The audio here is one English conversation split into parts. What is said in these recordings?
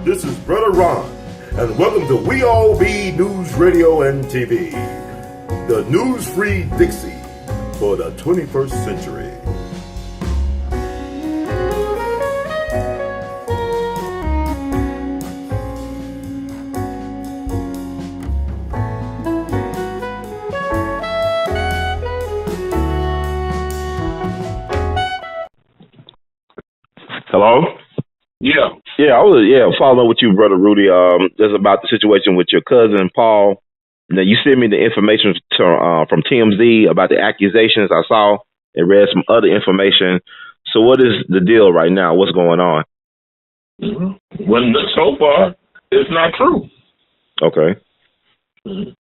This is Brother Ron, and welcome to We All Be News Radio and TV, the news-free Dixie for the 21st century. Hello? Yeah. I was following with you, Brother Rudy. Just about the situation with your cousin Paul. Now you sent me the information from TMZ about the accusations I saw and read some other information. So what is the deal right now? What's going on? Mm-hmm. Well, so far, it's not true. Okay. Mm-hmm.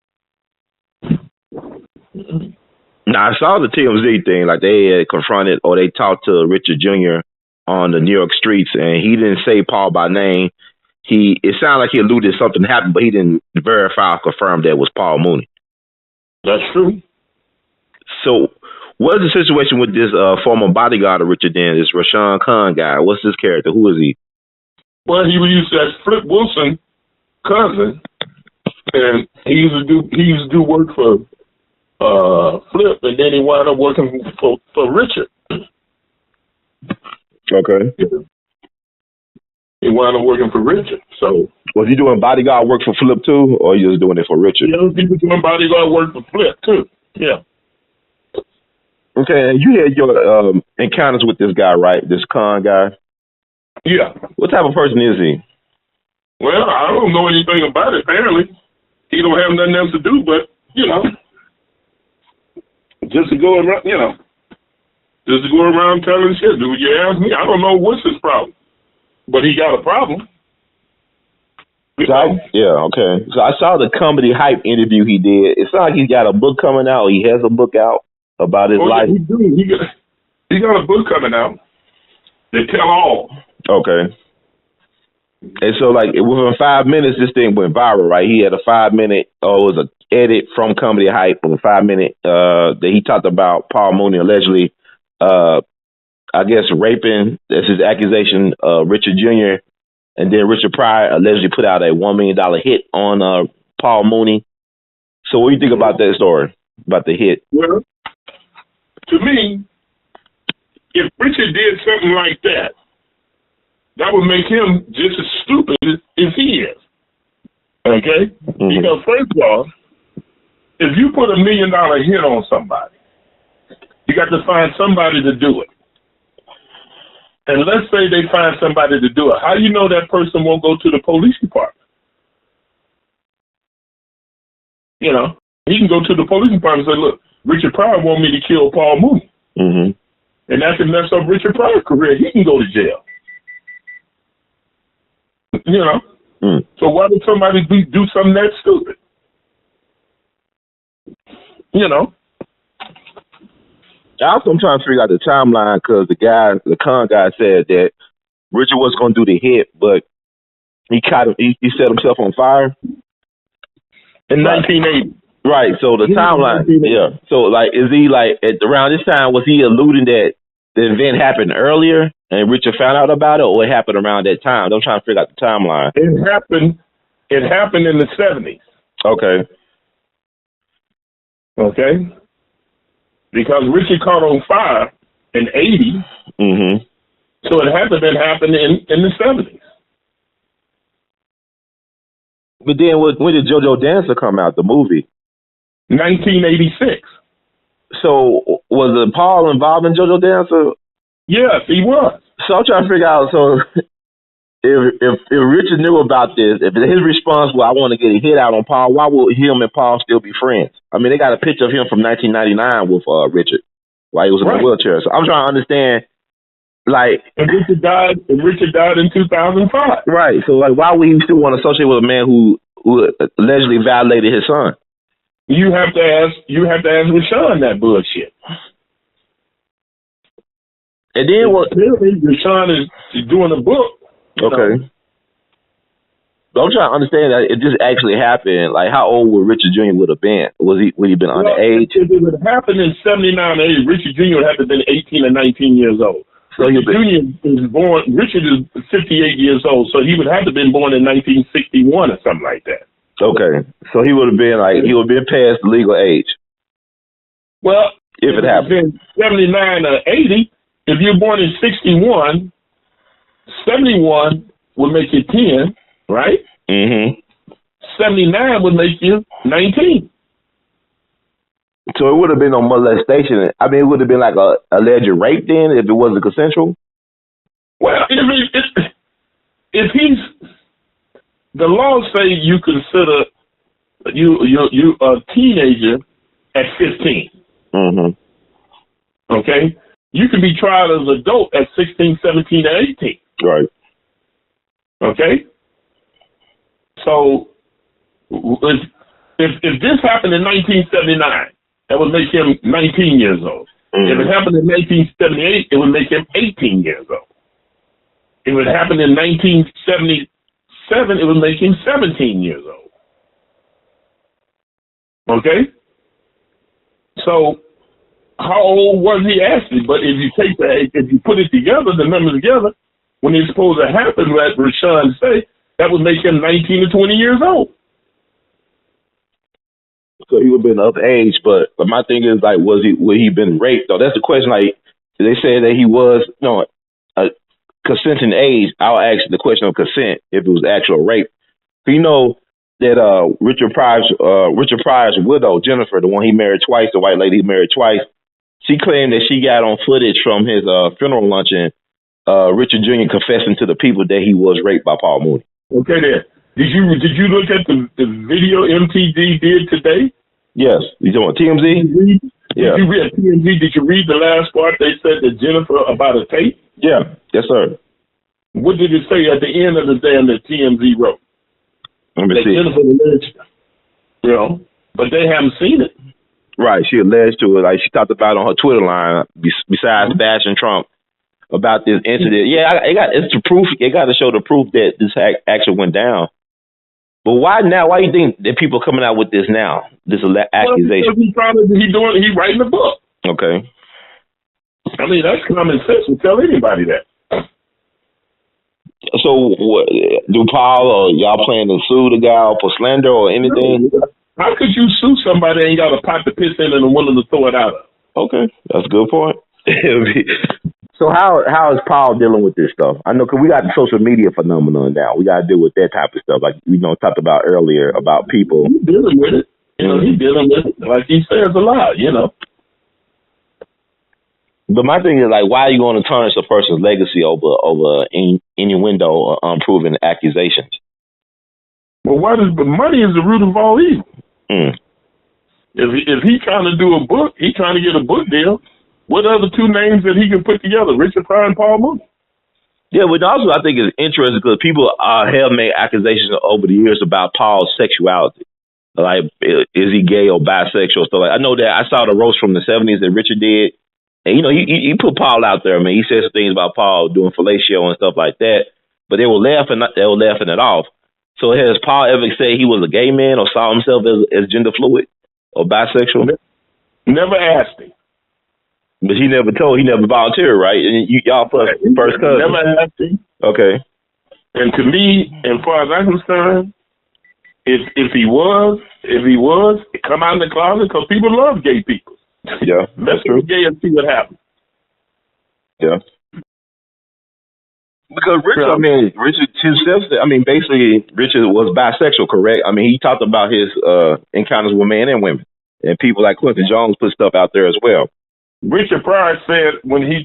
Now I saw the TMZ thing, like they had confronted or they talked to Richard Jr. on the New York streets, and he didn't say Paul by name. It sounded like he alluded something happened, but he didn't verify or confirm that it was Paul Mooney. That's true. So, what is the situation with this former bodyguard of Richard then, this Rashawn Khan guy? What's his character? Who is he? Well, he used that Flip Wilson cousin, and he used to do work for Flip, and then he wound up working for Richard. Okay. Yeah. He wound up working for Richard. So was he doing bodyguard work for Flip too, or you just doing it for Richard? Yeah, he was doing bodyguard work for Flip too. Yeah. Okay, and you had your encounters with this guy, right? This Khan guy. Yeah. What type of person is he? Well, I don't know anything about it. Apparently, he don't have nothing else to do but just to go around, just to go around telling shit. Do you ask me? I don't know what's his problem, but he got a problem. Okay. So I saw the comedy hype interview he did. It's not like he's got a book coming out. He has a book out about his life. Yeah, he got a book coming out. They tell all. Okay. And so, like, within 5 minutes, this thing went viral, right? He had a 5-minute, it was an edit from Comedy Hype of a 5-minute that he talked about Paul Mooney allegedly, I guess, raping. That's his accusation, Richard Jr. And then Richard Pryor allegedly put out a $1 million hit on Paul Mooney. So what do you think about that story, about the hit? Well, to me, if Richard did something like that, that would make him just as stupid as he is. Okay? Mm-hmm. Because first of all, if you put $1 million hit on somebody, you got to find somebody to do it. And let's say they find somebody to do it. How do you know that person won't go to the police department? He can go to the police department and say, look, Richard Pryor want me to kill Paul Mooney. Mm-hmm. And that can mess up Richard Pryor's career. He can go to jail. So why would somebody do something that stupid? I'm trying to figure out the timeline because the Khan guy said that Richard was going to do the hit, but he set himself on fire in 1980. Right. So the timeline, yeah. So is he around this time was he alluding that the event happened earlier and Richard found out about it, or it happened around that time? I'm trying to figure out the timeline. It happened in the 70s. Okay. Okay. Because Richard caught on fire in 80. Mm-hmm. So it had to have happened in the 70s. But then when did JoJo Dancer come out, the movie? 1986. So was it Paul involved in JoJo Dancer? Yes, he was. So I'm trying to figure out, if Richard knew about this, if his response was, I want to get a hit out on Paul, why would him and Paul still be friends? I mean, they got a picture of him from 1999 with Richard while he was in a wheelchair. So I'm trying to understand, And Richard died in 2005. Right. So, why would he still want to associate with a man who allegedly violated his son? You have to ask Rashawn that bullshit. And then Rashawn is doing a book. Okay. But I'm trying to understand that if this actually happened, how old would Richard Jr. would have been? Would he been underage? If it would have happened in 79 or 80, Richard Jr. would have to have been 18 or 19 years old. So Junior is born. Richard is 58 years old, so he would have to have been born in 1961 or something like that. Okay, so he would have been past the legal age. Well, if it happened, 79 or 80. If you're born in 61, 71 would make you 10, right? Mm-hmm. 79 would make you 19. So it would have been no molestation. I mean, it would have been like a alleged rape then if it wasn't consensual. Well, if he's, the law say you consider you a teenager at 15. Mm-hmm. Okay? You can be tried as an adult at 16, 17, or 18. Right. Okay? So if this happened in 1979, that would make him 19 years old. Mm-hmm. If it happened in 1978, it would make him 18 years old. If it happened in 1977, it would make him 17 years old. Okay? So how old was he actually? But if you put it together, the numbers together, when it's supposed to happen, like Rashawn say, that would make him 19 to 20 years old. So he would have been of age, but my thing is like, would he been raped? Though that's the question. Like they said that he was a consenting age. I'll ask the question of consent if it was actual rape. You know that Richard Pryor's widow, Jennifer, the one he married twice, the white lady he married twice, she claimed that she got on footage from his funeral luncheon, Richard Jr. confessing to the people that he was raped by Paul Mooney. Okay, then. Did you look at the video MTV did today? Yes. You talking about TMZ? Yeah. Did you read TMZ? Did you read the last part? They said to Jennifer about a tape? Yeah. Yes, sir. What did it say at the end of the day on the TMZ wrote? Let me see. Jennifer alleged, but they haven't seen it. Right. She alleged to it. Like she talked about on her Twitter line, besides bashing Trump about this incident. Yeah, it's the proof. It got to show the proof that this actually went down. But why now? Why do you think that people are coming out with this now? This accusation? Well, he's writing a book. Okay. I mean, that's common sense to tell anybody that. So, do Paul or y'all plan to sue the guy for slander or anything? How could you sue somebody and ain't got a pot to piss in and willing to throw it out of? Okay, that's a good point. So how is Paul dealing with this stuff? I know because we got the social media phenomenon now. We got to deal with that type of stuff, like talked about earlier about people. He's dealing with it. He's dealing with it like he says a lot. But my thing is like, why are you going to tarnish a person's legacy over innuendo or unproven accusations? Well, but money is the root of all evil. Mm. If he's trying to do a book, he's trying to get a book deal. What are the two names that he can put together? Richard Pryor and Paul Mooney. Yeah, but also I think it's interesting because people have made accusations over the years about Paul's sexuality. Like, is he gay or bisexual? So, I know that I saw the roast from the 70s that Richard did. And, he put Paul out there. I mean, he said some things about Paul doing fellatio and stuff like that. But they were laughing it off. So has Paul ever said he was a gay man or saw himself as gender fluid or bisexual? Never asked him. But he never volunteered, right? And y'all first cousins. Never asked him. Okay. And to me, as far as I'm concerned, if he was, come out in the closet because people love gay people. Yeah, Let's true. get gay and see what happens. Yeah. Because Richard himself, basically Richard was bisexual, correct? I mean, he talked about his encounters with men and women. And people like Quincy Jones put stuff out there as well. Richard Pryor said when he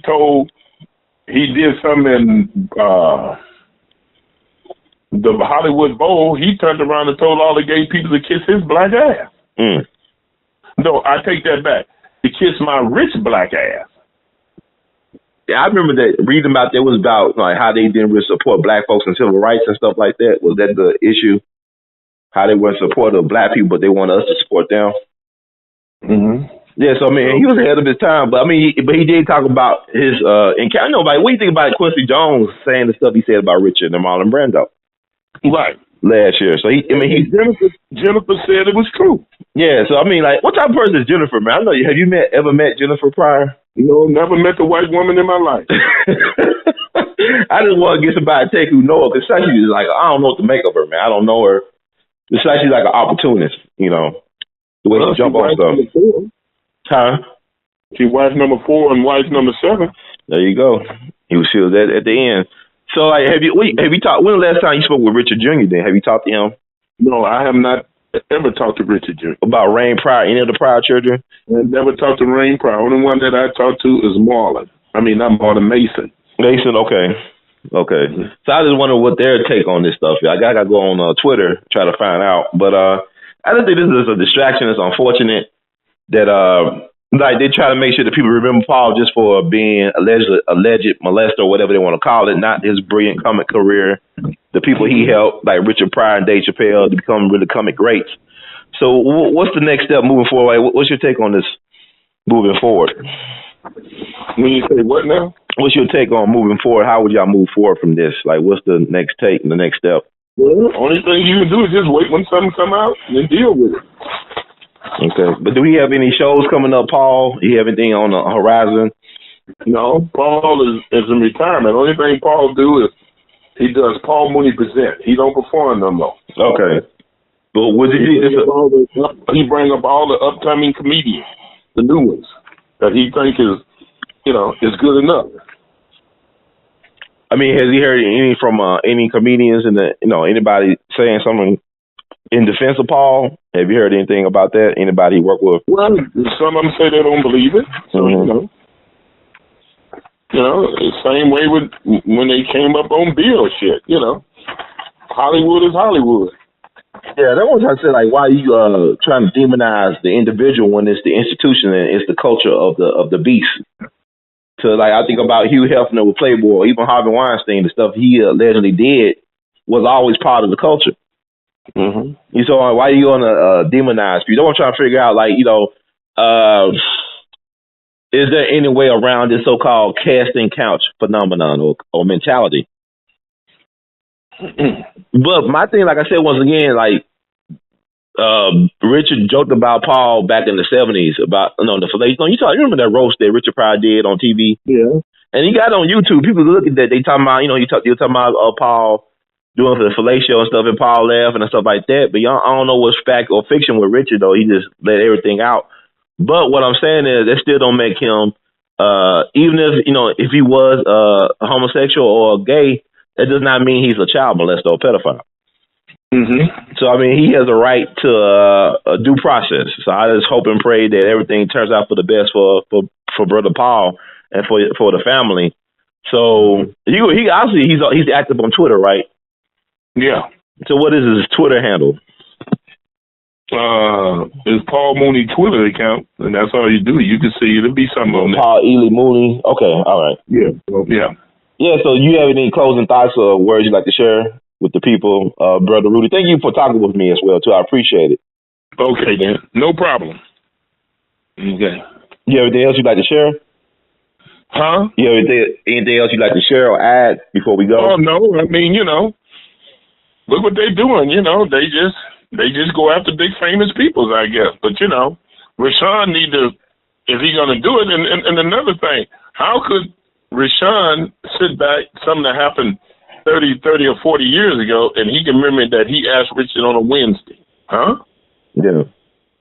did something in the Hollywood Bowl, he turned around and told all the gay people to kiss his black ass. Mm. No, I take that back. To kiss my rich black ass. Yeah, I remember that reading about that was about like how they didn't really support black folks and civil rights and stuff like that. Was that the issue? How they weren't supportive of black people, but they want us to support them. Mm-hmm. Yeah, so he was ahead of his time, but he did talk about his encounter. What do you think about Quincy Jones saying the stuff he said about Richard and Marlon Brando? Right. Last year. So Jennifer said it was true. Yeah, so what type of person is Jennifer, man? I know have you ever met Jennifer Pryor? No, never met a white woman in my life. I just want to get somebody to take who know her, because she's like, I don't know what to make of her, man. I don't know her. It's like she's like an opportunist, you know, the way she jump on stuff. Huh? She wife number 4 and wife number 7. There you go. She was at the end. So, like, have you talked? When the last time you spoke with Richard Jr. Then have you talked to him? No, I have not ever talked to Richard Jr. About Rain Pryor, any of the Pryor children? I never talked to Rain Pryor. Only one that I talked to is Marlon. I mean, not Marlon, Mason. Mason, okay. So I just wonder what their take on this stuff is. I gotta go on Twitter, try to find out. But I just think this is a distraction. It's unfortunate that like they try to make sure that people remember Paul just for being alleged molester or whatever they want to call it, not his brilliant comic career. The people he helped, like Richard Pryor and Dave Chappelle, to become really comic greats. So what's the next step moving forward? Like, what's your take on this moving forward? When you say what now? What's your take on moving forward? How would y'all move forward from this? Like, what's the next take and the next step? Well, only thing you can do is just wait when something come out and then deal with it. Okay. But do we have any shows coming up, Paul? Do you have anything on the horizon? No, Paul is in retirement. Only thing Paul do is he does Paul Mooney Present. He don't perform no more. Okay. But would he bring up all the upcoming comedians, the new ones, that he think is good enough. I mean, has he heard any from any comedians and anybody saying something in defense of Paul? Have you heard anything about that? Anybody he worked with? Well, some of them say they don't believe it. So the same way with when they came up on Bill shit. Hollywood is Hollywood. Yeah, that was I said. Like, why are you trying to demonize the individual when it's the institution and it's the culture of the beast? So, like, I think about Hugh Hefner with Playboy, even Harvey Weinstein, the stuff he allegedly did was always part of the culture. Mm-hmm. You so why are you gonna demonize people? I'm trying to figure out, like, is there any way around this so-called casting couch phenomenon or mentality? But my thing, like I said, once again, like Richard joked about Paul back in the 70s about the fellatio. You remember that roast that Richard Pryor did on TV? Yeah. And he got on YouTube. People look at that. They talking about you're talking about Paul doing for the fellatio and stuff, and Paul laughing and stuff like that. But I don't know what's fact or fiction with Richard though. He just let everything out. But what I'm saying is that still don't make him even if he was a homosexual or gay. That does not mean he's a child molester or pedophile. Mm-hmm. So, I mean, he has a right to a due process. So I just hope and pray that everything turns out for the best for Brother Paul and for the family. So he obviously he's active on Twitter, right? Yeah. So what is his Twitter handle? It's Paul Mooney Twitter account, and that's all you do. You can see it'll be something on there. Paul Ely Mooney. Okay, all right. Yeah. Yeah. Yeah, so you have any closing thoughts or words you'd like to share with the people, Brother Rudy? Thank you for talking with me as well, too. I appreciate it. Okay, then. No problem. Okay. You have anything else you'd like to share? Huh? You have anything else you'd like to share or add before we go? Oh, no. I mean, look what they're doing. They just go after big famous people, I guess. But, Rashawn is he going to do it? And another thing, how could Rashawn sit back, something that happened 30 or 40 years ago, and he can remember that he asked Richard on a Wednesday? Huh? Yeah,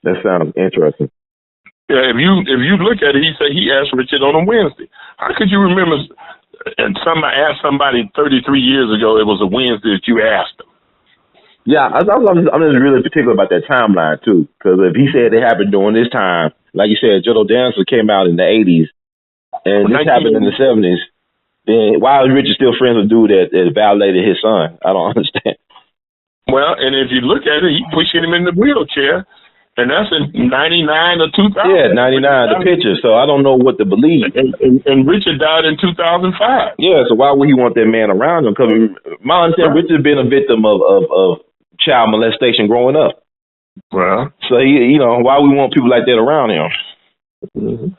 that sounds interesting. Yeah, if you look at it, he said he asked Richard on a Wednesday. How could you remember? And somebody asked somebody 33 years ago, it was a Wednesday that you asked them. Yeah, I'm just really particular about that timeline too, because if he said it happened during this time, like you said, Joe Dancer came out in the 80s. And this happened in the 70s. Then why is Richard still friends with a dude that violated his son? I don't understand. Well, and if you look at it, he pushing him in the wheelchair, and that's in 99 or 2000. Yeah, 99, the picture. So I don't know what to believe. And Richard died in 2005. Yeah, so why would he want that man around him? Because my understanding, Richard's been a victim of child molestation growing up. Well, so why we want people like that around him? Mm-hmm.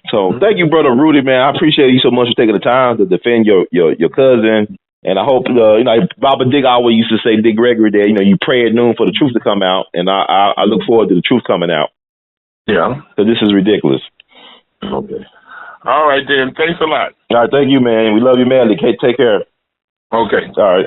So thank you, Brother Rudy, man. I appreciate you so much for taking the time to defend your cousin. And I hope, Baba Dick always used to say, Dick Gregory, that, you pray at noon for the truth to come out. And I look forward to the truth coming out. Yeah. Because this is ridiculous. Okay. All right, then. Thanks a lot. All right, thank you, man. We love you, man. Take care. Okay. All right.